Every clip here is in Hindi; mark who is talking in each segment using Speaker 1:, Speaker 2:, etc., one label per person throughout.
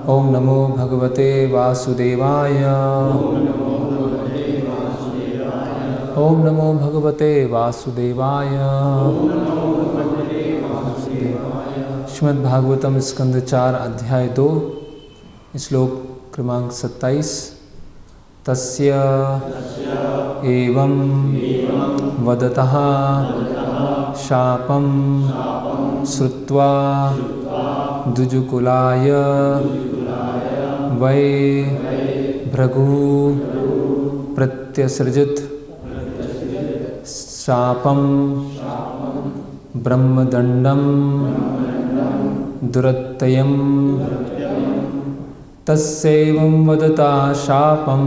Speaker 1: ओम नमो भगवते वासुदेवाय। ओम नमो भगवते वासुदेवाय। श्रीमद् भागवतम स्कंद 4 अध्याय 2 श्लोक क्रमांक 27। तस्य एवं वदतः शापं श्रुत्वा दुजुकुलाय वै भृगु प्रत्यसृजत शापं ब्रह्मदंडं दुरत्ययं। तस्यैवं वदता शापं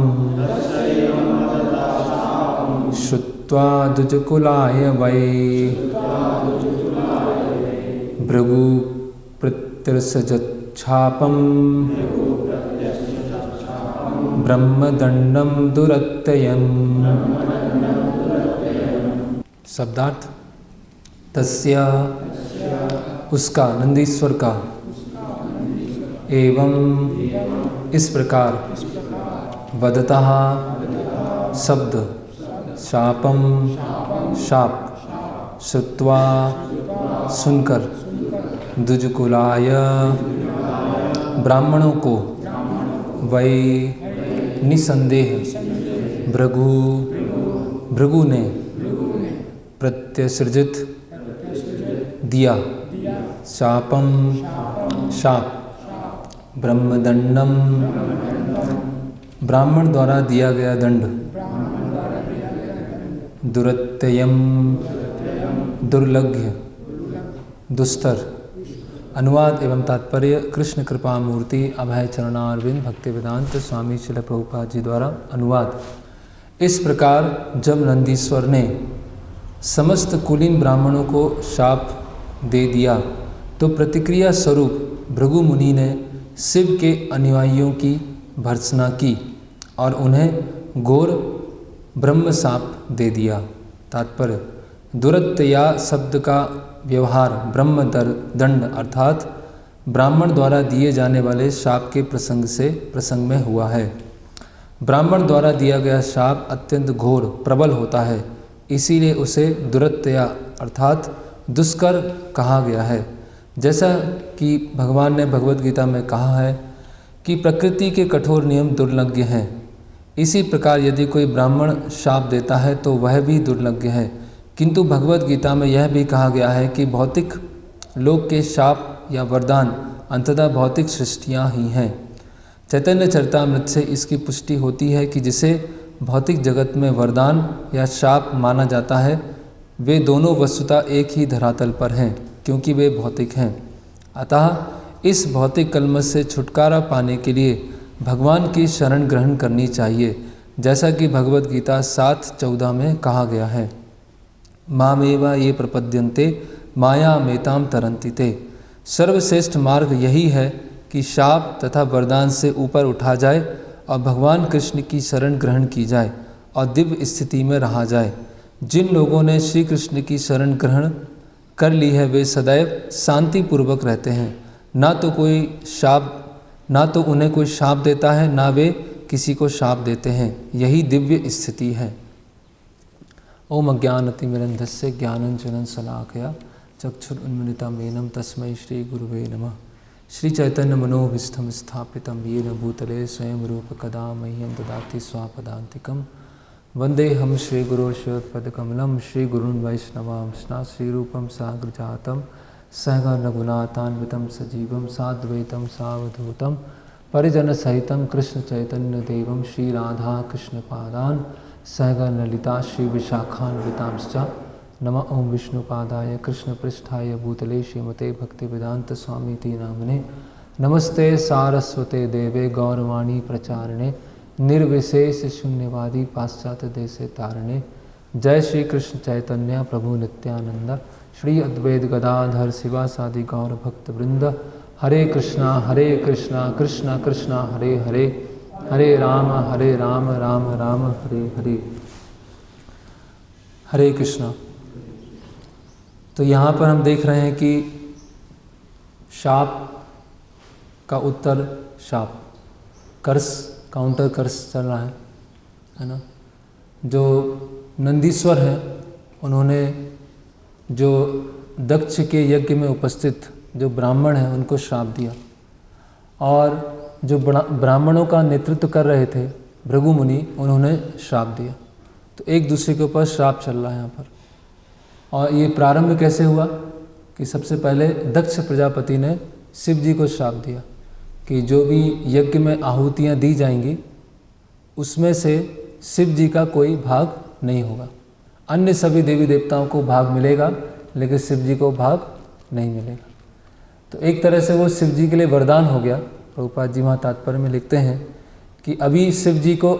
Speaker 1: श्रुत्वा दुजुकुलाय वै भृगु प्रत्यसृजत शापं ब्रह्मदंडं दुरत्ययम्। शब्दार्थ। तस्य उसका, नंदीश्वर का, एवं इस प्रकार, वदतः शब्द, शापम शाप, श्रुत्वा सुनकर, दुजुकुलाय ब्राह्मणों को, वै निसंदेह, भृगु ने प्रत्यसृजित दिया, शापम शाप, ब्रह्मदंडम ब्राह्मण द्वारा दिया गया दंड, दुरत्ययम दुर्लभ्य दुस्तर। अनुवाद एवं तात्पर्य। कृष्ण कृपा मूर्ति अभय चरणारविंद भक्तिवेदांत स्वामी श्रील प्रभुपाद जी द्वारा अनुवाद। इस प्रकार जब नंदीश्वर ने समस्त कुलीन ब्राह्मणों को शाप दे दिया तो प्रतिक्रिया स्वरूप भृगु मुनि ने शिव के अनुयायियों की भर्त्सना की और उन्हें घोर ब्रह्म शाप दे दिया। तात्पर्य। दुरत्यया शब्द का व्यवहार ब्रह्म दंड अर्थात ब्राह्मण द्वारा दिए जाने वाले शाप के प्रसंग में हुआ है। ब्राह्मण द्वारा दिया गया शाप अत्यंत घोर प्रबल होता है, इसीलिए उसे दुरत्यया अर्थात दुष्कर कहा गया है। जैसा कि भगवान ने भगवद गीता में कहा है कि प्रकृति के कठोर नियम दुर्लभ हैं, इसी प्रकार यदि कोई ब्राह्मण शाप देता है तो वह भी दुर्लभ है। किंतु भगवद गीता में यह भी कहा गया है कि भौतिक लोक के शाप या वरदान अंततः भौतिक सृष्टियाँ ही हैं। चैतन्य चरितामृत से इसकी पुष्टि होती है कि जिसे भौतिक जगत में वरदान या शाप माना जाता है वे दोनों वस्तुतः एक ही धरातल पर हैं, क्योंकि वे भौतिक हैं। अतः इस भौतिक कलमश से छुटकारा पाने के लिए भगवान की शरण ग्रहण करनी चाहिए, जैसा कि भगवद गीता 7:14 में कहा गया है। मामेवा ये प्रपद्यन्ते माया मेताम तरन्ति ते। सर्वश्रेष्ठ मार्ग यही है कि शाप तथा वरदान से ऊपर उठा जाए और भगवान कृष्ण की शरण ग्रहण की जाए और दिव्य स्थिति में रहा जाए। जिन लोगों ने श्री कृष्ण की शरण ग्रहण कर ली है वे सदैव शांतिपूर्वक रहते हैं। ना तो उन्हें कोई शाप देता है, ना वे किसी को शाप देते हैं। यही दिव्य स्थिति है। ओम अज्ञानतिमिरन्धस्य ज्ञानांजनं शलाकया चक्षुरुन्मिलितं येन तस्मै श्री गुरुवे नमः। श्री चैतन्य मनोभीष्टं स्थापितं येन भूतले स्वयं रूप कदा मह्यं ददाति स्वापदान्तिकं। वन्देऽहं श्रीगुरोर्श्रीयुतपदकमलं श्रीगुरून् वैष्णवांश्च श्रीरूपं साग्रजातं सहगण रघुनाथान्वितं सजीवं साद्वैतं सावधूतं परिजनसहितं कृष्णचैतन्यदेवं श्रीराधा कृष्णपादान् सहगण ललिता श्रीविशाखान्वितांश्च। नमः ओं विष्णुपादाय कृष्णपृष्ठाय भूतले श्रीमते भक्तिवेदांत स्वामीति नामिने। नमस्ते सारस्वते देवे गौरवाणी प्रचारिणे निर्विशेष शून्यवादी पाश्चात्य देशे तारिणे। जय श्री कृष्ण चैतन्य प्रभु नित्यानंद श्री अद्वैत गदाधर शिवासादि गौर भक्त वृंद। हरे कृष्णा कृष्णा कृष्णा हरे हरे, हरे राम राम राम हरे हरे। हरे कृष्णा। तो यहाँ पर हम देख रहे हैं कि शाप का उत्तर शाप। कर्स, काउंटर कर्स चल रहा है ना। जो नंदीश्वर हैं उन्होंने जो दक्ष के यज्ञ में उपस्थित जो ब्राह्मण हैं उनको श्राप दिया, और जो ब्राह्मणों का नेतृत्व कर रहे थे भृगु मुनि, उन्होंने श्राप दिया। तो एक दूसरे के ऊपर श्राप चल रहा है यहाँ पर। और ये प्रारंभ कैसे हुआ कि सबसे पहले दक्ष प्रजापति ने शिव जी को श्राप दिया कि जो भी यज्ञ में आहुतियाँ दी जाएंगी उसमें से शिव जी का कोई भाग नहीं होगा। अन्य सभी देवी देवताओं को भाग मिलेगा लेकिन शिव जी को भाग नहीं मिलेगा। तो एक तरह से वो शिव जी के लिए वरदान हो गया। प्रभुपाद जी वहाँ तात्पर्य में लिखते हैं कि अभी शिव जी को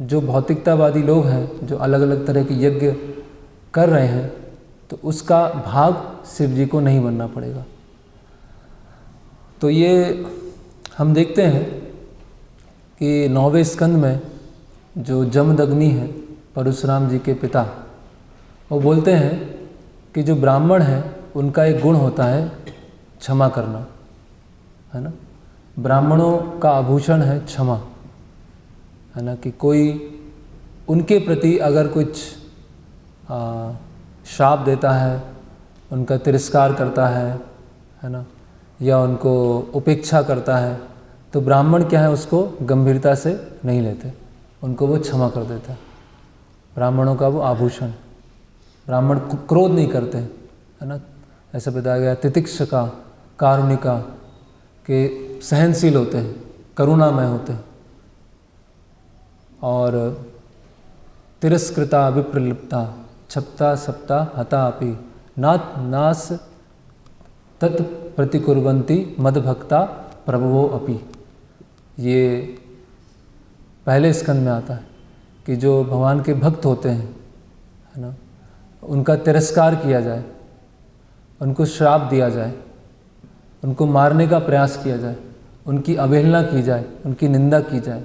Speaker 1: जो भौतिकतावादी लोग हैं जो अलग अलग तरह के यज्ञ कर रहे हैं तो उसका भाग शिव जी को नहीं बनना पड़ेगा। तो ये हम देखते हैं कि 9वें स्कंद में जो जमदग्नि है परशुराम जी के पिता, वो बोलते हैं कि जो ब्राह्मण है उनका एक गुण होता है क्षमा करना, है ना। ब्राह्मणों का आभूषण है क्षमा, है ना। कि कोई उनके प्रति अगर कुछ श्राप देता है, उनका तिरस्कार करता है ना, या उनको उपेक्षा करता है, तो ब्राह्मण क्या है उसको गंभीरता से नहीं लेते, उनको वो क्षमा कर देता है। ब्राह्मणों का वो आभूषण, ब्राह्मण क्रोध नहीं करते, है ना। ऐसा बताया गया तितिक्षका, कारुणिका के सहनशील होते हैं, करुणामय होते हैं। और तिरस्कृता विप्रलिप्ता क्षप्ता सप्ता हता अपि नास तत् प्रतिकुर्वन्ति मदभक्ता प्रभवो अपि। ये पहले स्कंद में आता है कि जो भगवान के भक्त होते हैं, है ना, उनका तिरस्कार किया जाए, उनको श्राप दिया जाए, उनको मारने का प्रयास किया जाए, उनकी अवहेलना की जाए, उनकी निंदा की जाए,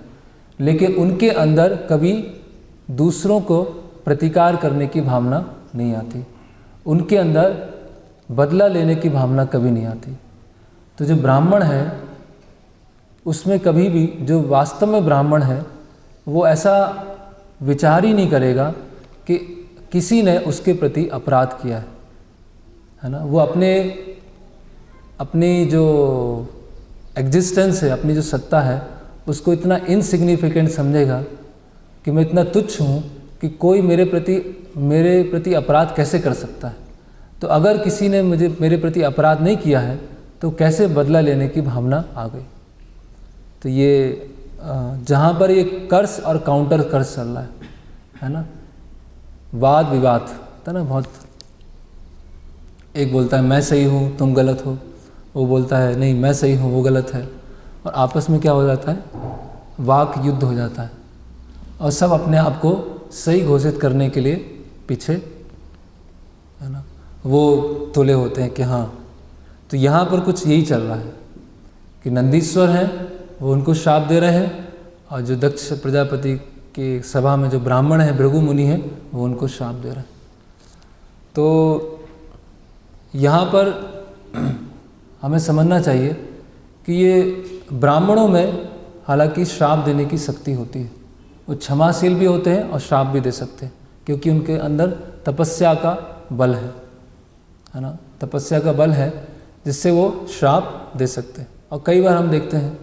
Speaker 1: लेकिन उनके अंदर कभी दूसरों को प्रतिकार करने की भावना नहीं आती, उनके अंदर बदला लेने की भावना कभी नहीं आती। तो जो ब्राह्मण है उसमें कभी भी, जो वास्तव में ब्राह्मण है, वो ऐसा विचार ही नहीं करेगा कि किसी ने उसके प्रति अपराध किया है ना। वो अपनी जो एग्जिस्टेंस है, अपनी जो सत्ता है, उसको इतना इनसिग्निफिकेंट समझेगा कि मैं इतना तुच्छ हूँ कि कोई मेरे प्रति अपराध कैसे कर सकता है। तो अगर किसी ने मेरे प्रति अपराध नहीं किया है तो कैसे बदला लेने की भावना आ गई। तो ये जहाँ पर ये कर्स और काउंटर कर्स चल रहा है ना, वाद विवाद था ना बहुत। एक बोलता है मैं सही हूँ तुम गलत हो, वो बोलता है नहीं मैं सही हूँ वो गलत है, और आपस में क्या हो जाता है, वाक युद्ध हो जाता है, और सब अपने आप को सही घोषित करने के लिए पीछे, है ना, वो तुले होते हैं कि हाँ। तो यहाँ पर कुछ यही चल रहा है कि नंदीश्वर हैं वो उनको श्राप दे रहे हैं, और जो दक्ष प्रजापति की सभा में जो ब्राह्मण हैं, भृगु मुनि हैं, वो उनको श्राप दे रहे हैं। तो यहाँ पर हमें समझना चाहिए कि ये ब्राह्मणों में हालांकि श्राप देने की शक्ति होती है, वो क्षमाशील भी होते हैं और श्राप भी दे सकते हैं, क्योंकि उनके अंदर तपस्या का बल है ना, तपस्या का बल है जिससे वो श्राप दे सकते हैं। और कई बार हम देखते हैं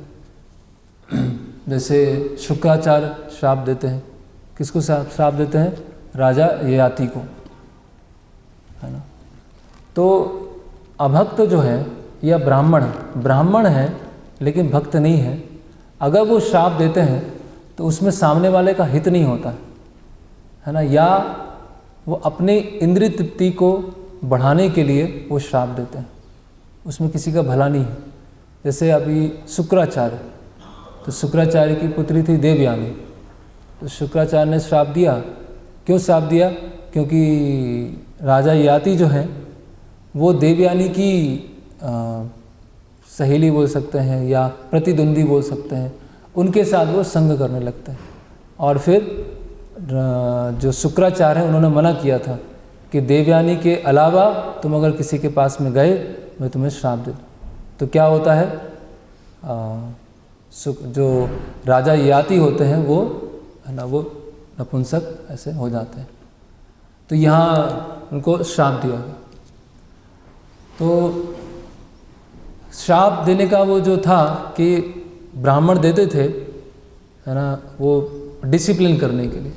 Speaker 1: जैसे शुक्राचार्य श्राप देते हैं, किसको श्राप देते हैं, राजा ययाति को, है ना। तो अभक्त जो है या ब्राह्मण है लेकिन भक्त नहीं है, अगर वो श्राप देते हैं तो उसमें सामने वाले का हित नहीं होता है ना, या वो अपने इंद्रिय तृप्ति को बढ़ाने के लिए वो श्राप देते हैं, उसमें किसी का भला नहीं है। जैसे अभी शुक्राचार्य, तो शुक्राचार्य की पुत्री थी देवयानी, तो शुक्राचार्य ने श्राप दिया। क्यों श्राप दिया? क्योंकि राजा ययाति जो हैं वो देवयानी की सहेली बोल सकते हैं या प्रतिद्वंदी बोल सकते हैं, उनके साथ वो संग करने लगते हैं। और फिर जो शुक्राचार्य हैं उन्होंने मना किया था कि देवयानी के अलावा तुम अगर किसी के पास में गए मैं तुम्हें श्राप दे दूँ। तो क्या होता है, जो राजा ययाति होते हैं वो है ना, वो नपुंसक ऐसे हो जाते हैं। तो यहाँ उनको श्राप दिया गया। तो श्राप देने का वो जो था कि ब्राह्मण देते थे है ना, वो डिसिप्लिन करने के लिए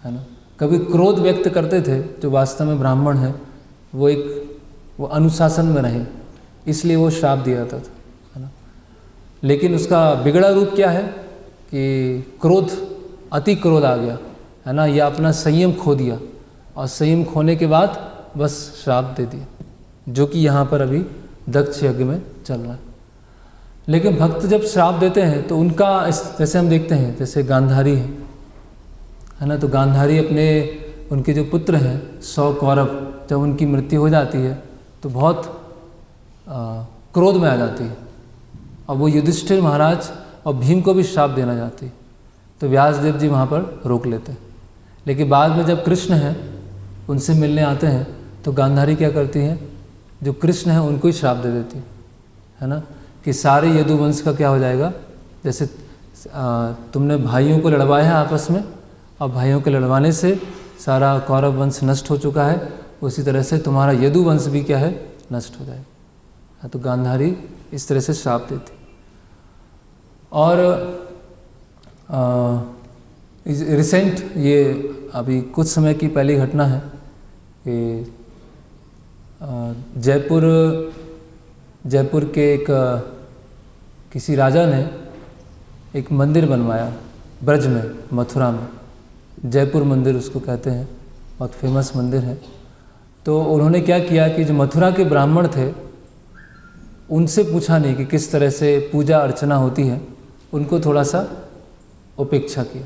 Speaker 1: है ना, कभी क्रोध व्यक्त करते थे जो वास्तव में ब्राह्मण है, वो अनुशासन में रहे, इसलिए वो श्राप दिया जाता था है ना। लेकिन उसका बिगड़ा रूप क्या है कि क्रोध, अति क्रोध आ गया है ना, या अपना संयम खो दिया, और संयम खोने के बाद बस श्राप दे दिया, जो कि यहाँ पर अभी दक्ष यज्ञ में चल रहा है। लेकिन भक्त जब श्राप देते हैं तो उनका जैसे हम देखते हैं, जैसे गांधारी है ना, तो गांधारी उनके जो पुत्र हैं 100 कौरव, जब उनकी मृत्यु हो जाती है तो बहुत क्रोध में आ जाती है, और वो युधिष्ठिर महाराज और भीम को भी श्राप देना चाहती है। तो व्यासदेव जी वहाँ पर रोक लेते हैं। लेकिन बाद में जब कृष्ण हैं उनसे मिलने आते हैं तो गांधारी क्या करती हैं, जो कृष्ण है उनको ही श्राप दे देती है ना, कि सारे यदुवंश का क्या हो जाएगा, जैसे तुमने भाइयों को लड़वाया है आपस में, और भाइयों के लड़वाने से सारा कौरव वंश नष्ट हो चुका है, उसी तरह से तुम्हारा यदुवंश भी क्या है, नष्ट हो जाएगा। तो गांधारी इस तरह से श्राप देती। और रिसेंट ये अभी कुछ समय की पहली घटना है कि जयपुर के किसी राजा ने एक मंदिर बनवाया ब्रज में, मथुरा में, जयपुर मंदिर उसको कहते हैं, बहुत फेमस मंदिर है। तो उन्होंने क्या किया कि जो मथुरा के ब्राह्मण थे उनसे पूछा नहीं कि किस तरह से पूजा अर्चना होती है, उनको थोड़ा सा उपेक्षा की,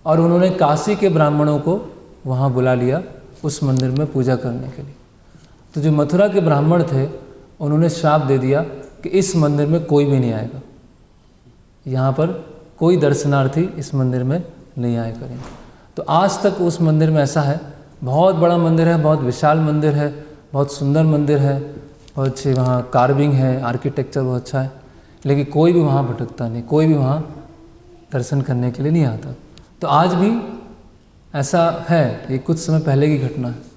Speaker 1: और उन्होंने काशी के ब्राह्मणों को वहाँ बुला लिया उस मंदिर में पूजा करने के लिए। तो जो मथुरा के ब्राह्मण थे उन्होंने श्राप दे दिया कि इस मंदिर में कोई भी नहीं आएगा, यहाँ पर कोई दर्शनार्थी इस मंदिर में नहीं आया करेंगे। तो आज तक उस मंदिर में ऐसा है, बहुत बड़ा मंदिर है, बहुत विशाल मंदिर है, बहुत सुंदर मंदिर है, बहुत अच्छी वहाँ कार्विंग है, आर्किटेक्चर बहुत अच्छा है, लेकिन कोई भी वहाँ भटकता नहीं, कोई भी वहाँ दर्शन करने के लिए नहीं आता। तो आज भी ऐसा है, ये कुछ समय पहले की घटना है।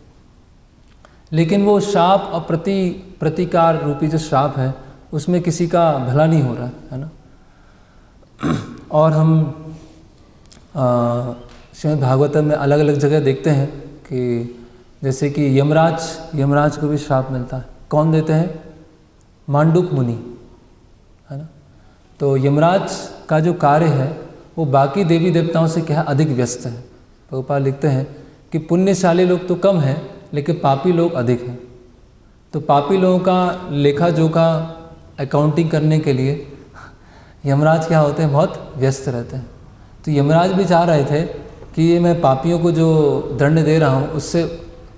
Speaker 1: लेकिन वो श्राप और प्रतिकार रूपी जो श्राप है उसमें किसी का भला नहीं हो रहा है ना। और हम श्रीमद् भागवतम में अलग अलग जगह देखते हैं कि जैसे कि यमराज को भी श्राप मिलता है। कौन देते हैं? मांडुक मुनि, है ना। तो यमराज का जो कार्य है वो बाकी देवी देवताओं से क्या अधिक व्यस्त है। प्रभुपाद लिखते हैं कि पुण्यशाली लोग तो कम हैं लेकिन पापी लोग अधिक हैं। तो पापी लोगों का लेखा जोखा अकाउंटिंग करने के लिए यमराज क्या होते हैं, बहुत व्यस्त रहते हैं। तो यमराज भी चाह रहे थे कि ये मैं पापियों को जो दंड दे रहा हूँ उससे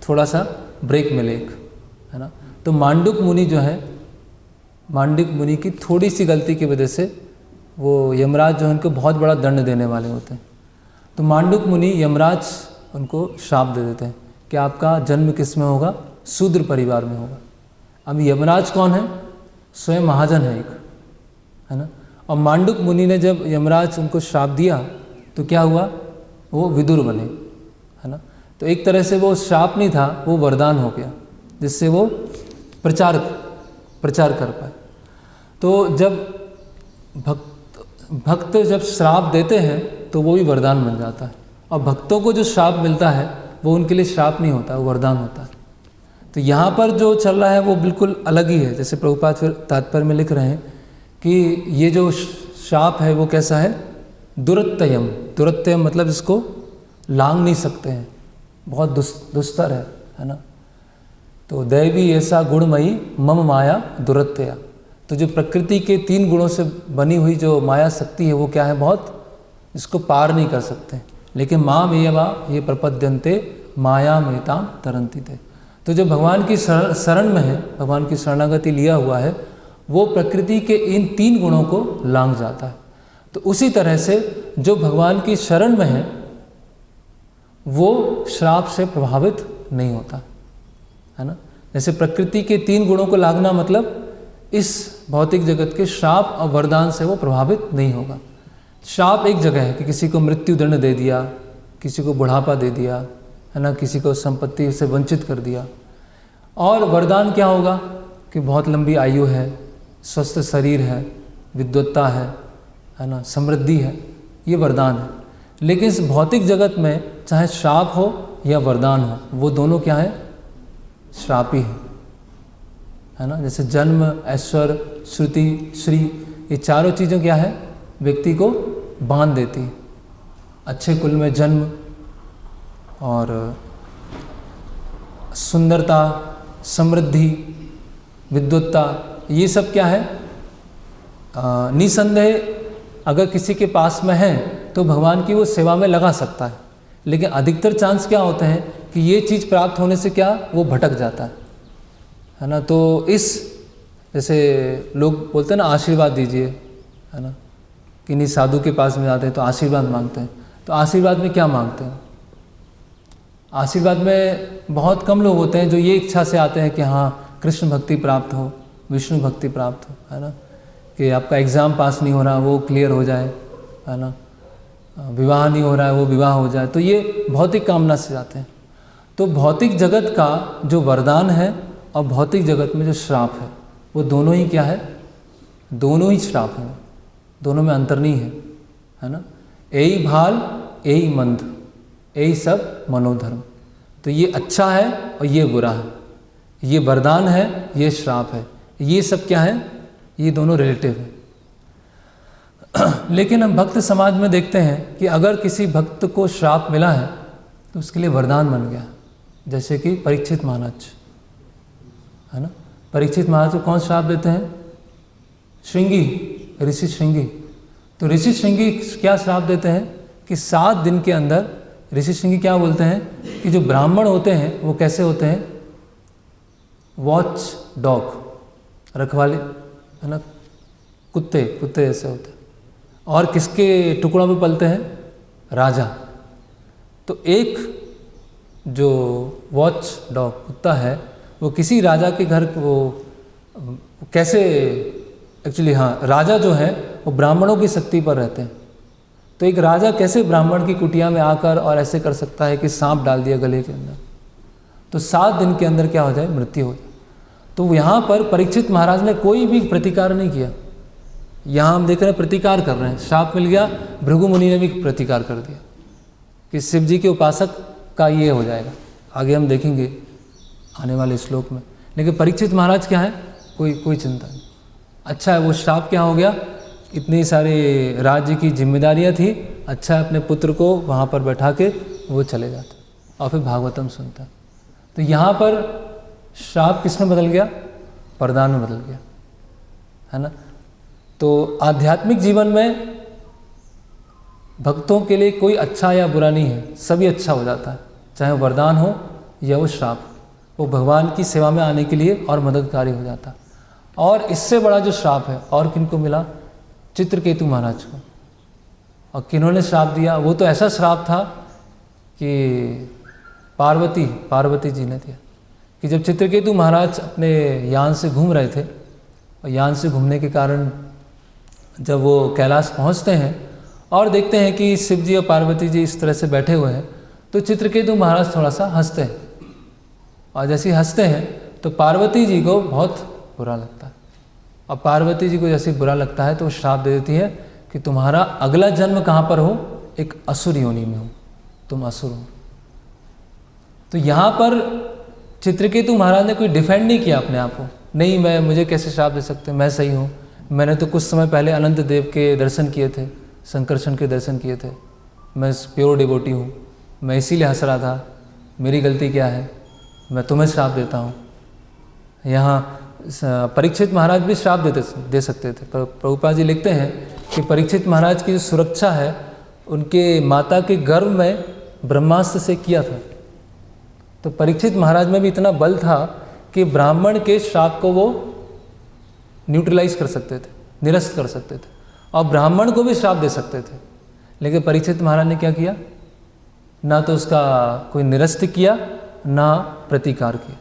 Speaker 1: थोड़ा सा ब्रेक मिले, है ना। तो मांडुक मुनि जो है, मांडुक मुनि की थोड़ी सी गलती की वजह से वो यमराज जो है उनको बहुत बड़ा दंड देने वाले होते हैं। तो मांडुक मुनि यमराज उनको श्राप दे देते हैं कि आपका जन्म किस में होगा, शूद्र परिवार में होगा। अब यमराज कौन है? स्वयं महाजन है एक, है ना। और मांडुक मुनि ने जब यमराज उनको श्राप दिया तो क्या हुआ, वो विदुर बने, है ना। तो एक तरह से वो श्राप नहीं था, वो वरदान हो गया जिससे वो प्रचार कर पाए। तो जब भक्त जब श्राप देते हैं तो वो भी वरदान बन जाता है, और भक्तों को जो श्राप मिलता है वो उनके लिए श्राप नहीं होता, वो वरदान होता है। तो यहाँ पर जो चल रहा है वो बिल्कुल अलग ही है। जैसे प्रभुपाद फिर तात्पर्य में लिख रहे हैं कि ये जो श्राप है वो कैसा है, दुरत्ययम। दुरत्ययम मतलब इसको लांग नहीं सकते हैं, बहुत दुस्तर है ना। तो दैवी ऐसा गुणमयी मम माया दुरत्यया। तो जो प्रकृति के 3 गुणों से बनी हुई जो माया शक्ति है वो क्या है, बहुत इसको पार नहीं कर सकते। लेकिन माम ये प्रपद्यन्ते माया मयताम तरंती थे। तो जो भगवान की शरण में है, भगवान की शरणागति लिया हुआ है, वो प्रकृति के इन 3 गुणों को लांघ जाता है। तो उसी तरह से जो भगवान की शरण में है वो श्राप से प्रभावित नहीं होता, है ना। जैसे प्रकृति के 3 गुणों को लांघना मतलब इस भौतिक जगत के श्राप और वरदान से वो प्रभावित नहीं होगा। श्राप एक जगह है कि किसी को मृत्यु दंड दे दिया, किसी को बुढ़ापा दे दिया, है ना, किसी को संपत्ति से वंचित कर दिया। और वरदान क्या होगा कि बहुत लंबी आयु है, स्वस्थ शरीर है, विद्वत्ता है ना, समृद्धि है, ये वरदान है। लेकिन इस भौतिक जगत में चाहे श्राप हो या वरदान हो, वो दोनों क्या है? श्राप ही है ना। जैसे जन्म, ऐश्वर्य, श्रुति, श्री, ये चारों चीज़ें क्या है? व्यक्ति को बांध देती है। अच्छे कुल में जन्म और सुंदरता, समृद्धि, विद्वत्ता, ये सब क्या है? निसंदेह अगर किसी के पास में है तो भगवान की वो सेवा में लगा सकता है। लेकिन अधिकतर चांस क्या होते हैं कि ये चीज़ प्राप्त होने से क्या वो भटक जाता है ना। तो इस जैसे लोग बोलते हैं ना आशीर्वाद दीजिए, है ना, किन्हीं साधु के पास में जाते हैं तो आशीर्वाद मांगते हैं। तो आशीर्वाद में क्या मांगते हैं? आशीर्वाद में बहुत कम लोग होते हैं जो ये इच्छा से आते हैं कि हाँ कृष्ण भक्ति प्राप्त हो, विष्णु भक्ति प्राप्त हो, है ना, कि आपका एग्ज़ाम पास नहीं हो रहा वो क्लियर हो जाए, है ना, विवाह नहीं हो रहा है वो विवाह हो जाए। तो ये भौतिक कामना से जाते हैं। तो भौतिक जगत का जो वरदान है और भौतिक जगत में जो श्राप है, वो दोनों ही क्या है? दोनों ही श्राप हैं, दोनों में अंतर नहीं है ना। यही भाल, यही मंद, यही सब मनोधर्म। तो ये अच्छा है और ये बुरा है, ये वरदान है, ये श्राप है, ये सब क्या है? ये दोनों रिलेटिव है। लेकिन हम भक्त समाज में देखते हैं कि अगर किसी भक्त को श्राप मिला है तो उसके लिए वरदान बन गया। जैसे कि परीक्षित महाराज, है ना, परीक्षित महाराज को कौन श्राप देते हैं? श्रृंगी, ऋषि श्रृंगी। तो ऋषि श्रृंगी क्या श्राप देते हैं कि 7 दिन के अंदर ऋषि श्रृंगी क्या बोलते हैं कि जो ब्राह्मण होते हैं वो कैसे होते हैं? वॉच डॉग, रखवाले, है ना, कुत्ते ऐसे होते हैं। और किसके टुकड़ों में पलते हैं? राजा। तो एक जो वॉच डॉग कुत्ता है वो किसी राजा के घर वो कैसे एक्चुअली, हाँ, राजा जो है वो ब्राह्मणों की शक्ति पर रहते हैं। तो एक राजा कैसे ब्राह्मण की कुटिया में आकर और ऐसे कर सकता है कि सांप डाल दिया गले के अंदर, तो 7 दिन के अंदर क्या हो जाए? मृत्यु हो जाए। तो यहाँ पर परीक्षित महाराज ने कोई भी प्रतिकार नहीं किया। यहाँ हम देख रहे हैं प्रतिकार कर रहे हैं, श्राप मिल गया, भृगु मुनि ने भी प्रतिकार कर दिया कि शिव जी के उपासक का ये हो जाएगा। आगे हम देखेंगे आने वाले श्लोक में। लेकिन परीक्षित महाराज क्या है? कोई चिंता नहीं। अच्छा है वो श्राप क्या हो गया? इतनी सारी राज्य की जिम्मेदारियां थी, अच्छा है अपने पुत्र को वहाँ पर बैठा के वो चले जाते और फिर भागवतम सुनता। तो यहाँ पर श्राप किस में बदल गया? वरदान में बदल गया, है ना। तो आध्यात्मिक जीवन में भक्तों के लिए कोई अच्छा या बुरा नहीं है, सभी अच्छा हो जाता है, चाहे वो वरदान हो या वो श्राप। वो भगवान की सेवा में आने के लिए और मददगारी हो जाता। और इससे बड़ा जो श्राप है और किनको मिला? चित्रकेतु महाराज को। और किन्होंने श्राप दिया? वो तो ऐसा श्राप था कि पार्वती जी ने दिया कि जब चित्रकेतु महाराज अपने यान से घूम रहे थे और यान से घूमने के कारण जब वो कैलाश पहुंचते हैं और देखते हैं कि शिव जी और पार्वती जी इस तरह से बैठे हुए हैं, तो चित्रकेतु महाराज थोड़ा सा हंसते हैं। और जैसे हंसते हैं तो पार्वती जी को बहुत बुरा लगता है। और पार्वती जी को जैसे बुरा लगता है तो वो श्राप दे देती है कि तुम्हारा अगला जन्म कहाँ पर हो? एक असुर योनि में हो, तुम असुर हो। तो यहाँ पर चित्रकेतु महाराज ने कोई डिफेंड नहीं किया अपने आप को, नहीं मुझे कैसे श्राप दे सकते, मैं सही हूँ, मैंने तो कुछ समय पहले अनंत देव के दर्शन किए थे, संकर्षण के दर्शन किए थे, मैं प्योर डिवोटी हूँ, मैं इसीलिए हंस रहा था, मेरी गलती क्या है, मैं तुम्हें श्राप देता हूँ। यहाँ परीक्षित महाराज भी श्राप दे सकते थे, पर प्रभुपाद जी लिखते हैं कि परीक्षित महाराज की जो सुरक्षा है उनके माता के गर्भ में ब्रह्मास्त्र से किया था। तो परीक्षित महाराज में भी इतना बल था कि ब्राह्मण के श्राप को वो न्यूट्रलाइज कर सकते थे, निरस्त कर सकते थे, और ब्राह्मण को भी श्राप दे सकते थे। लेकिन परीक्षित महाराज ने क्या किया? ना तो उसका कोई निरस्त किया, ना प्रतिकार किया।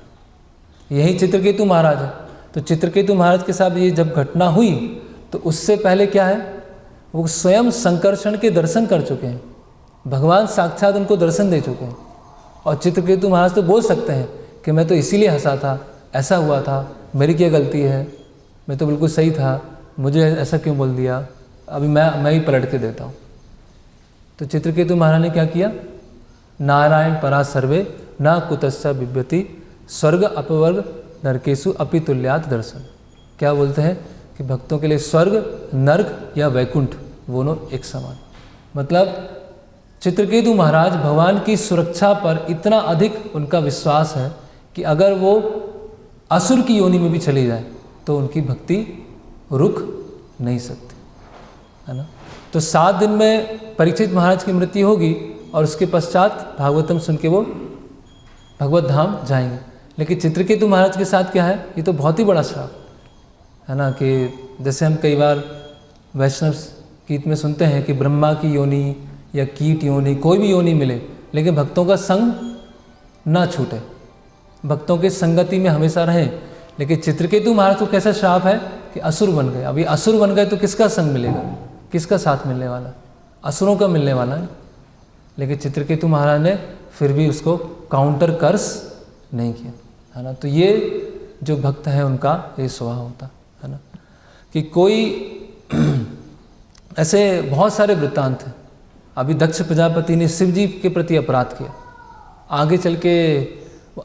Speaker 1: यही चित्रकेतु महाराज है। तो चित्रकेतु महाराज के साथ ये जब घटना हुई तो उससे पहले क्या है, वो स्वयं संकर्षण के दर्शन कर चुके हैं, भगवान साक्षात उनको दर्शन दे चुके हैं। और चित्रकेतु महाराज तो बोल सकते हैं कि मैं तो इसीलिए हंसा था, ऐसा हुआ था, मेरी क्या गलती है, मैं तो बिल्कुल सही था, मुझे ऐसा क्यों बोल दिया, अभी मैं ही पलट के देता हूँ। तो चित्रकेतु महाराज ने क्या किया, नारायण परा सर्वे न कुतश्च बिभ्यति स्वर्ग अपवर्ग नरकेशु अपि तुल्यात दर्शन। क्या बोलते हैं कि भक्तों के लिए स्वर्ग, नर्क या वैकुंठ दोनों एक समान। मतलब चित्रकेतु महाराज भगवान की सुरक्षा पर इतना अधिक उनका विश्वास है कि अगर वो असुर की योनि में भी चली जाए तो उनकी भक्ति रुक नहीं सकती, है ना। तो 7 दिन में परीक्षित महाराज की मृत्यु होगी और उसके पश्चात भागवतम सुन के वो भगवत धाम जाएंगे। लेकिन चित्रकेतु महाराज के साथ क्या है, ये तो बहुत ही बड़ा श्राप है ना, कि जैसे हम कई बार वैष्णव गीत में सुनते हैं कि ब्रह्मा की योनि या कीट योनि, कोई भी योनि मिले लेकिन भक्तों का संग ना छूटे, भक्तों की संगति में हमेशा रहें। लेकिन चित्रकेतु महाराज को कैसा श्राप है कि असुर बन गए। अभी असुर बन गए तो किसका संग मिलेगा, किसका साथ मिलने वाला, असुरों का मिलने वाला है। लेकिन चित्रकेतु महाराज ने फिर भी उसको काउंटर कर्स नहीं किया, है ना। तो ये जो भक्त है उनका ये स्वभाव होता है ना, कि कोई ऐसे बहुत सारे वृत्तांत हैं। अभी दक्ष प्रजापति ने शिव जी के प्रति अपराध किया, आगे चल के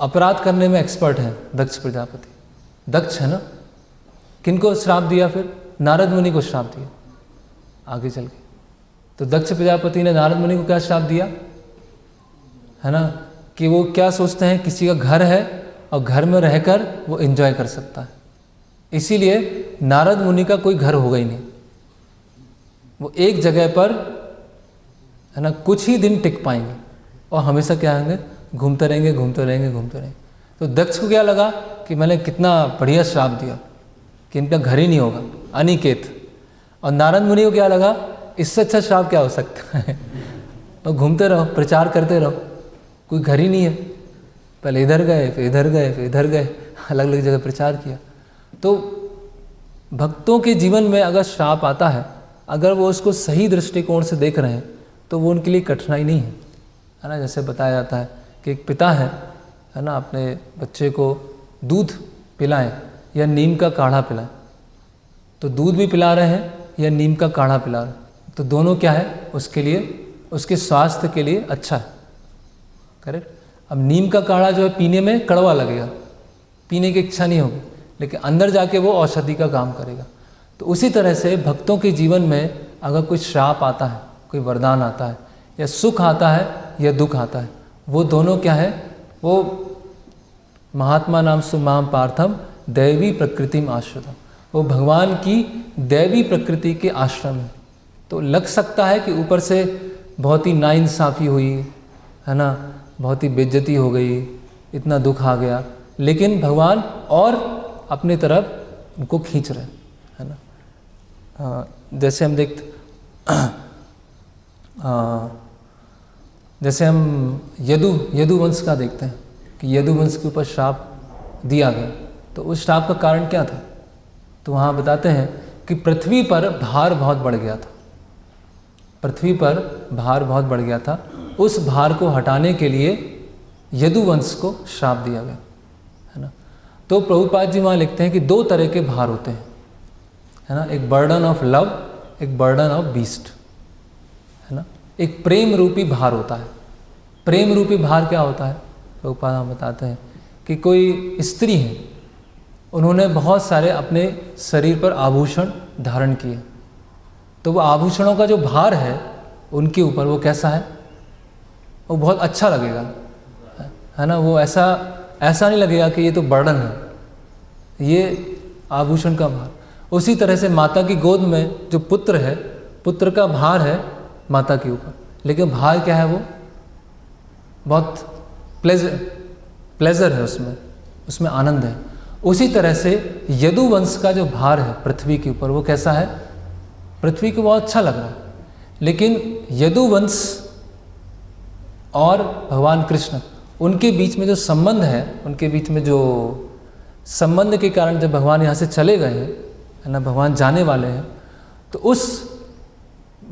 Speaker 1: अपराध करने में एक्सपर्ट हैं दक्ष प्रजापति। दक्ष है ना, किनको श्राप दिया, फिर नारद मुनि को श्राप दिया आगे चल के। तो दक्ष प्रजापति ने नारद मुनि को क्या श्राप दिया, है ना, कि वो क्या सोचते हैं, किसी का घर है और घर में रहकर वो एंजॉय कर सकता है, इसीलिए नारद मुनि का कोई घर होगा ही नहीं, वो एक जगह पर, है ना, कुछ ही दिन टिक पाएंगे और हमेशा क्या होंगे, घूमते रहेंगे घूमते रहेंगे घूमते रहेंगे। तो दक्ष को क्या लगा कि मैंने कितना बढ़िया श्राप दिया कि इनका घर ही नहीं होगा, अनिकेत। और नारद मुनि को क्या लगा, इससे अच्छा श्राप क्या हो सकता है, और घूमते रहो, प्रचार करते रहो, कोई घर ही नहीं है, पहले इधर गए फिर इधर गए फिर इधर गए, अलग अलग जगह प्रचार किया। तो भक्तों के जीवन में अगर श्राप आता है, अगर वो उसको सही दृष्टिकोण से देख रहे हैं तो वो उनके लिए कठिनाई नहीं है ना। जैसे बताया जाता है कि एक पिता है ना, अपने बच्चे को दूध पिलाएं या नीम का काढ़ा पिलाएं, तो दूध भी पिला रहे हैं या नीम का काढ़ा पिला रहे हैं, तो दोनों क्या है उसके लिए, उसके स्वास्थ्य के लिए अच्छा है, करेक्ट। अब नीम का काढ़ा जो है पीने में कड़वा लगेगा, पीने की इच्छा नहीं होगी, लेकिन अंदर जाके वो औषधि का काम करेगा। तो उसी तरह से भक्तों के जीवन में अगर कोई श्राप आता है, कोई वरदान आता है, या सुख आता है या दुख आता है, वो दोनों क्या है, वो महात्मा नाम सुमाम पार्थम दैवी प्रकृतिम आश्रितम, वो भगवान की दैवी प्रकृति के आश्रम है। तो लग सकता है कि ऊपर से बहुत ही नाइंसाफ़ी हुई है ना, बहुत ही बेइज्जती हो गई, इतना दुख आ गया, लेकिन भगवान और अपनी तरफ उनको खींच रहे है ना। जैसे हम देखते, जैसे हम यदुवंश का देखते हैं कि यदुवंश के ऊपर श्राप दिया गया, तो उस श्राप का कारण क्या था, तो वहाँ बताते हैं कि पृथ्वी पर भार बहुत बढ़ गया था, पृथ्वी पर भार बहुत बढ़ गया था। उस भार को हटाने के लिए यदुवंश को श्राप दिया गया, है ना। तो प्रभुपाद जी वहाँ लिखते हैं कि 2 तरह के भार होते हैं, है ना, एक बर्डन ऑफ लव, एक बर्डन ऑफ बीस्ट, है ना। एक प्रेम रूपी भार होता है। प्रेम रूपी भार क्या होता है, प्रभुपाद हम बताते हैं कि कोई स्त्री है, उन्होंने बहुत सारे अपने शरीर पर आभूषण धारण किए, तो वो आभूषणों का जो भार है उनके ऊपर वो कैसा है, वो बहुत अच्छा लगेगा, है ना। वो ऐसा नहीं लगेगा कि ये तो बर्डन है, ये आभूषण का भार। उसी तरह से माता की गोद में जो पुत्र है, पुत्र का भार है माता के ऊपर, लेकिन भार क्या है, वो बहुत प्लेजर है, उसमें आनंद है। उसी तरह से यदुवंश का जो भार है पृथ्वी के ऊपर, वो कैसा है, पृथ्वी को बहुत अच्छा लग रहा है, लेकिन यदुवंश और भगवान कृष्ण, उनके बीच में जो संबंध है, उनके बीच में जो संबंध के कारण जब भगवान यहाँ से चले गए हैं, है ना, भगवान जाने वाले हैं, तो उस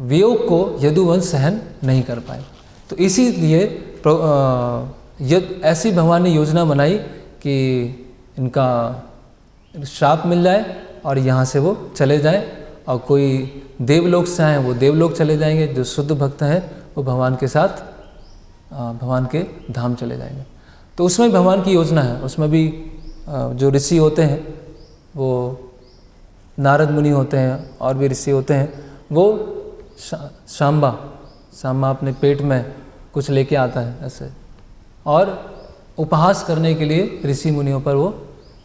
Speaker 1: वियोग को यदुवंश सहन नहीं कर पाए। तो इसीलिए ऐसी भगवान ने योजना बनाई कि इनका श्राप मिल जाए और यहाँ से वो चले जाएं, और कोई देवलोक से आए वो देवलोक चले जाएंगे, जो शुद्ध भक्त हैं वो भगवान के साथ भगवान के धाम चले जाएंगे। तो उसमें भगवान की योजना है। उसमें भी जो ऋषि होते हैं, वो नारद मुनि होते हैं और भी ऋषि होते हैं, वो शाम्बा अपने पेट में कुछ लेके आता है ऐसे, और उपहास करने के लिए ऋषि मुनियों पर वो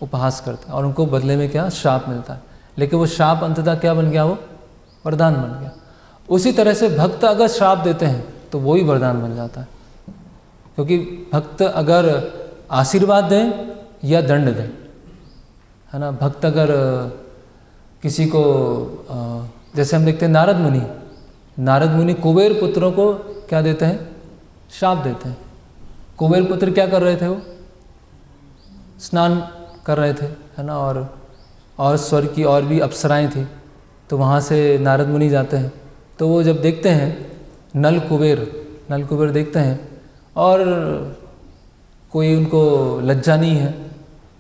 Speaker 1: उपहास करता है, और उनको बदले में क्या श्राप मिलता है। लेकिन वो श्राप अंततः क्या बन गया, वो वरदान बन गया। उसी तरह से भक्त अगर श्राप देते हैं तो वो ही वरदान बन जाता है, क्योंकि भक्त अगर आशीर्वाद दें या दंड दें, है ना, भक्त अगर किसी को जैसे हम देखते हैं नारद मुनि कुबेर पुत्रों को क्या देते हैं, श्राप देते हैं। कुबेर पुत्र क्या कर रहे थे, वो स्नान कर रहे थे, है ना, और स्वर्ग की और भी अप्सराएं थी, तो वहाँ से नारद मुनि जाते हैं, तो वो जब देखते हैं नल कुबेर देखते हैं, और कोई उनको लज्जा नहीं है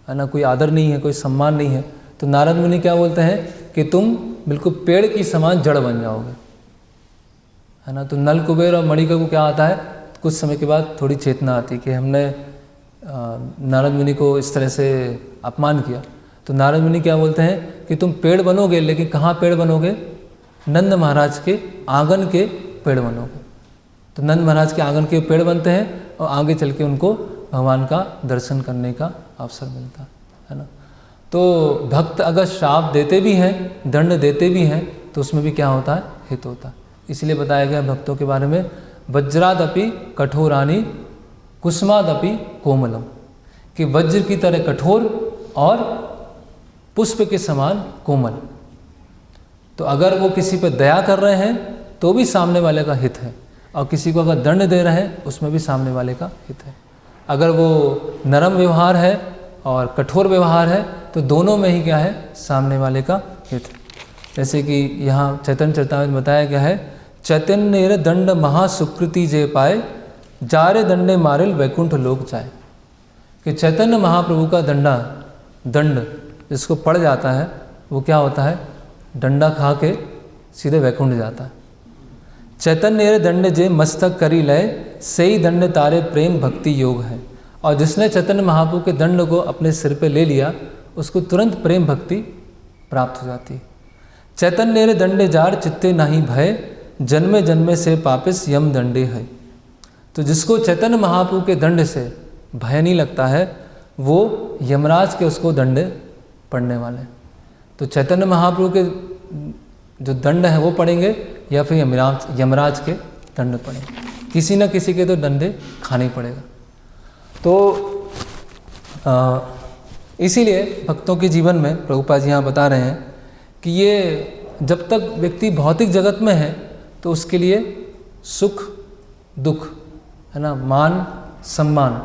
Speaker 1: ना, कोई आदर नहीं है, कोई सम्मान नहीं है, तो नारद मुनि क्या बोलते हैं कि तुम बिल्कुल पेड़ की समान जड़ बन जाओगे, है ना। तो नल कुबेर और मणिका को क्या आता है, कुछ समय के बाद थोड़ी चेतना आती कि हमने नारद मुनि को इस तरह से अपमान किया। तो नारद मुनि क्या बोलते हैं कि तुम पेड़ बनोगे, लेकिन कहाँ पेड़ बनोगे, नंद महाराज के आंगन के पेड़ बनोगे। तो नंद महाराज के आंगन के पेड़ बनते हैं, और आगे चल के उनको भगवान का दर्शन करने का अवसर मिलता है ना। तो भक्त अगर श्राप देते भी हैं, दंड देते भी हैं, तो उसमें भी क्या होता है, हित होता है। इसलिए बताया गया भक्तों के बारे में, वज्रादपि कठोरानि कुसुमादपि कोमलम, कि वज्र की तरह कठोर और पुष्प के समान कोमल। तो अगर वो किसी पर दया कर रहे हैं तो भी सामने वाले का हित है, और किसी को अगर दंड दे रहे हैं उसमें भी सामने वाले का हित है। अगर वो नरम व्यवहार है और कठोर व्यवहार है, तो दोनों में ही क्या है, सामने वाले का हित है। जैसे कि यहाँ चैतन्य चरितामृत में बताया गया है, चैतन्य दंड महासुकृति जे पाए, जारे दंडे मारिल वैकुंठ लोक जाए, कि चैतन्य महाप्रभु का दंड जिसको पड़ जाता है, वो क्या होता है, डंडा खा के सीधे वैकुंठ जाता है। चैतन्य दंड जे मस्तक करी लय, सही दंड तारे प्रेम भक्ति योग है। और जिसने चैतन्य महाप्रभु के दंड को अपने सिर पे ले लिया, उसको तुरंत प्रेम भक्ति प्राप्त हो जाती है। चैतन्य दंडे जार चित्ते नाही भय, जन्मे जन्मे से पापिस यम दंडे है। तो जिसको चैतन्य महाप्रभु के दंड से भय नहीं लगता है, वो यमराज के उसको दंड पड़ने वाले। तो चैतन्य महाप्रभु के जो दंड है वो पड़ेंगे, या फिर यमराज के दंड पड़ेंगे, किसी न किसी के तो दंडे खाने ही पड़ेगा। तो इसीलिए भक्तों के जीवन में प्रभुपाद जी यहाँ बता रहे हैं कि ये जब तक व्यक्ति भौतिक जगत में है, तो उसके लिए सुख दुख, है ना, मान सम्मान,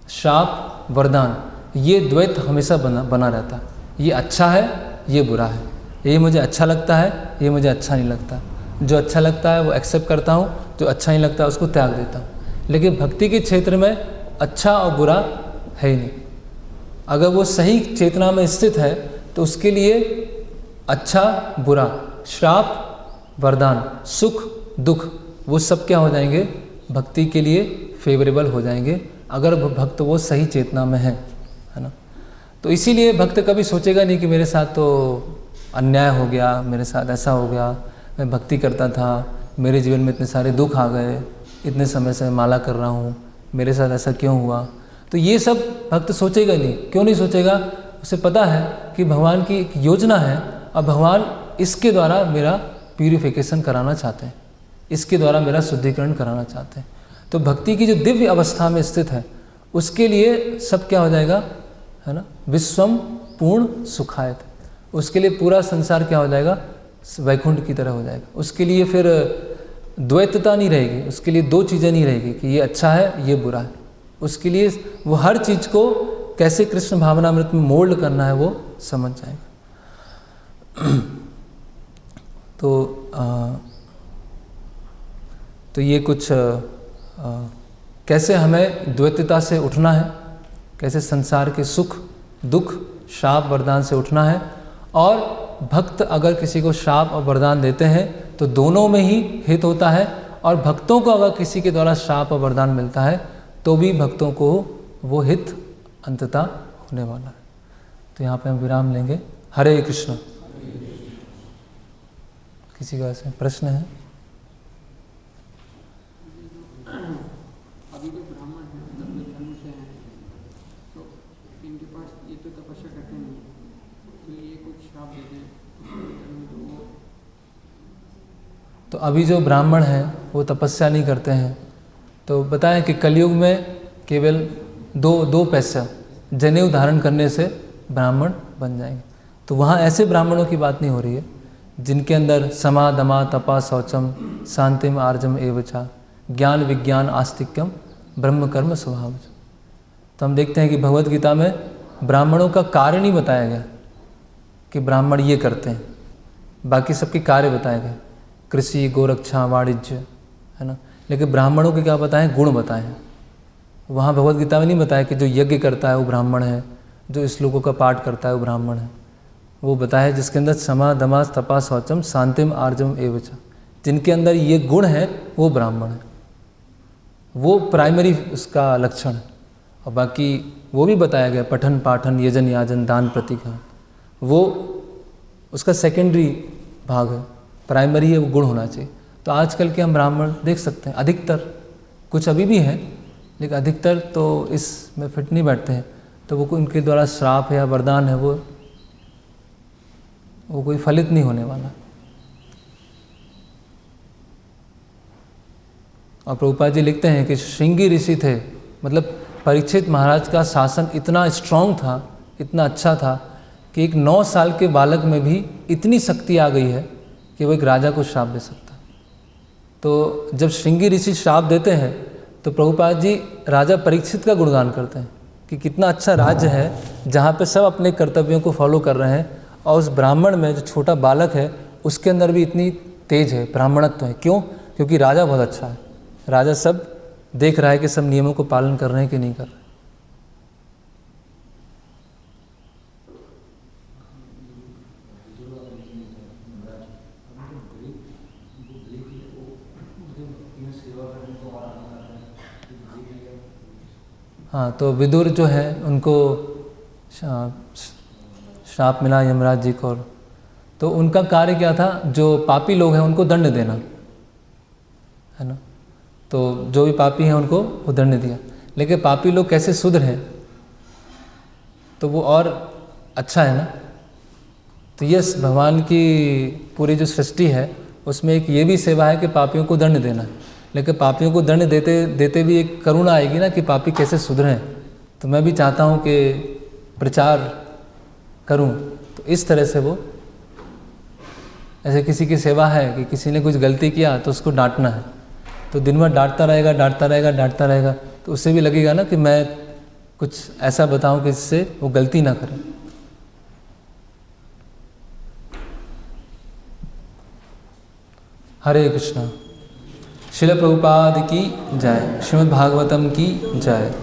Speaker 1: श्राप वरदान, ये द्वैत हमेशा बना रहता है। ये अच्छा है, ये बुरा है, ये मुझे अच्छा लगता है, ये मुझे अच्छा नहीं लगता। जो अच्छा लगता है वो एक्सेप्ट करता हूँ, जो अच्छा नहीं लगता है उसको त्याग देता हूँ। लेकिन भक्ति के क्षेत्र में अच्छा और बुरा है ही नहीं। अगर वो सही चेतना में स्थित है, तो उसके लिए अच्छा बुरा, श्राप वरदान, सुख दुख, वो सब क्या हो जाएंगे, भक्ति के लिए फेवरेबल हो जाएंगे, अगर भक्त वो सही चेतना में है ना। तो इसीलिए भक्त कभी सोचेगा नहीं कि मेरे साथ तो अन्याय हो गया, मेरे साथ ऐसा हो गया, मैं भक्ति करता था, मेरे जीवन में इतने सारे दुख आ गए, इतने समय से मैं माला कर रहा हूँ, मेरे साथ ऐसा क्यों हुआ। तो ये सब भक्त सोचेगा नहीं। क्यों नहीं सोचेगा, उसे पता है कि भगवान की एक योजना है, और भगवान इसके द्वारा मेरा प्यूरिफिकेशन कराना चाहते हैं, इसके द्वारा मेरा शुद्धिकरण कराना चाहते हैं। तो भक्ति की जो दिव्य अवस्था में स्थित है, उसके लिए सब क्या हो जाएगा, है ना, विश्वम पूर्ण सुखायत, उसके लिए पूरा संसार क्या हो जाएगा, वैकुंठ की तरह हो जाएगा। उसके लिए फिर द्वैतता नहीं रहेगी, उसके लिए दो चीज़ें नहीं रहेगी कि ये अच्छा है ये बुरा है। उसके लिए वो हर चीज़ को कैसे कृष्ण भावनामृत में मोल्ड करना है वो समझ जाएगा। तो ये कुछ कैसे हमें द्वैतता से उठना है, कैसे संसार के सुख दुख शाप वरदान से उठना है, और भक्त अगर किसी को शाप और वरदान देते हैं तो दोनों में ही हित होता है, और भक्तों को अगर किसी के द्वारा शाप और वरदान मिलता है तो भी भक्तों को वो हित अंततः होने वाला है। तो यहाँ पे हम विराम लेंगे। हरे कृष्ण। किसी का ऐसे प्रश्न है?
Speaker 2: अभी जो ब्राह्मण है मतलब जो जन्म से हैं तो इनके पास ये तो तपस्या करते नहीं, तो ये कुछ श्राप देते हैं
Speaker 1: तो अभी जो ब्राह्मण हैं वो तपस्या नहीं करते हैं, तो बताएं कि कलयुग में केवल दो पैसा जनेऊ धारण करने से ब्राह्मण बन जाएंगे। तो वहाँ ऐसे ब्राह्मणों की बात नहीं हो रही है जिनके अंदर समा दमा तपा शौचम शांतिम आर्जम एवचा ज्ञान विज्ञान आस्तिक्यम ब्रह्म कर्म स्वभाव। तो हम देखते हैं कि भगवद गीता में ब्राह्मणों का कार्य नहीं बताया गया कि ब्राह्मण ये करते हैं, बाकी सबके कार्य बताए गए, कृषि गोरक्षा वाणिज्य, है ना। लेकिन ब्राह्मणों के क्या बताएं? गुण बताए हैं। वहाँ भगवद गीता में नहीं बताया कि जो यज्ञ करता है वो ब्राह्मण है, जो श्लोकों का पाठ करता है वो ब्राह्मण है। वो बताया जिसके अंदर समा दमा तपा शौचम शांतिम आर्जम एवच, जिनके अंदर ये गुण है वो ब्राह्मण है, वो प्राइमरी उसका लक्षण है। और बाकी वो भी बताया गया पठन पाठन यजन याजन दान प्रतिघात, वो उसका सेकेंडरी भाग है, प्राइमरी है वो गुण होना चाहिए। तो आजकल के हम ब्राह्मण देख सकते हैं अधिकतर, कुछ अभी भी हैं लेकिन अधिकतर तो इसमें फिट नहीं बैठते हैं। तो वो उनके द्वारा श्राप है या वरदान है वो कोई फलित नहीं होने वाला। और प्रभुपाद जी लिखते हैं कि श्रृंगी ऋषि थे, मतलब परीक्षित महाराज का शासन इतना स्ट्रांग था, इतना अच्छा था कि एक 9 साल के बालक में भी इतनी शक्ति आ गई है कि वो एक राजा को श्राप दे सकता है। तो जब श्रृंगी ऋषि श्राप देते हैं तो प्रभुपाद जी राजा परीक्षित का गुणगान करते हैं कि कितना अच्छा राज्य है जहाँ पे सब अपने कर्तव्यों को फॉलो कर रहे हैं, और उस ब्राह्मण में जो छोटा बालक है उसके अंदर भी इतनी तेज है, ब्राह्मणत्व है। क्यों? क्योंकि राजा बहुत अच्छा है, राजा सब देख रहा है कि सब नियमों को पालन कर रहे हैं कि नहीं कर रहे। हाँ, तो विदुर जो है उनको श्राप मिला यमराज जी को, तो उनका कार्य क्या था? जो पापी लोग हैं उनको दंड देना, है ना। तो जो भी पापी हैं उनको वो दंड दिया, लेकिन पापी लोग कैसे सुधरे तो वो और अच्छा है ना। तो यस, भगवान की पूरी जो सृष्टि है उसमें एक ये भी सेवा है कि पापियों को दंड देना, लेकिन पापियों को दंड देते देते भी एक करुणा आएगी ना कि पापी कैसे सुधरें। तो मैं भी चाहता हूँ कि प्रचार करूँ, तो इस तरह से वो ऐसे किसी की सेवा है कि किसी ने कुछ गलती किया तो उसको डांटना है, तो दिन भर डांटता रहेगा डांटता रहेगा डांटता रहेगा, तो उससे भी लगेगा ना कि मैं कुछ ऐसा बताऊं कि इससे वो गलती ना करे। हरे कृष्णा। श्रील प्रभुपाद की जय। श्रीमद् भागवतम की जय।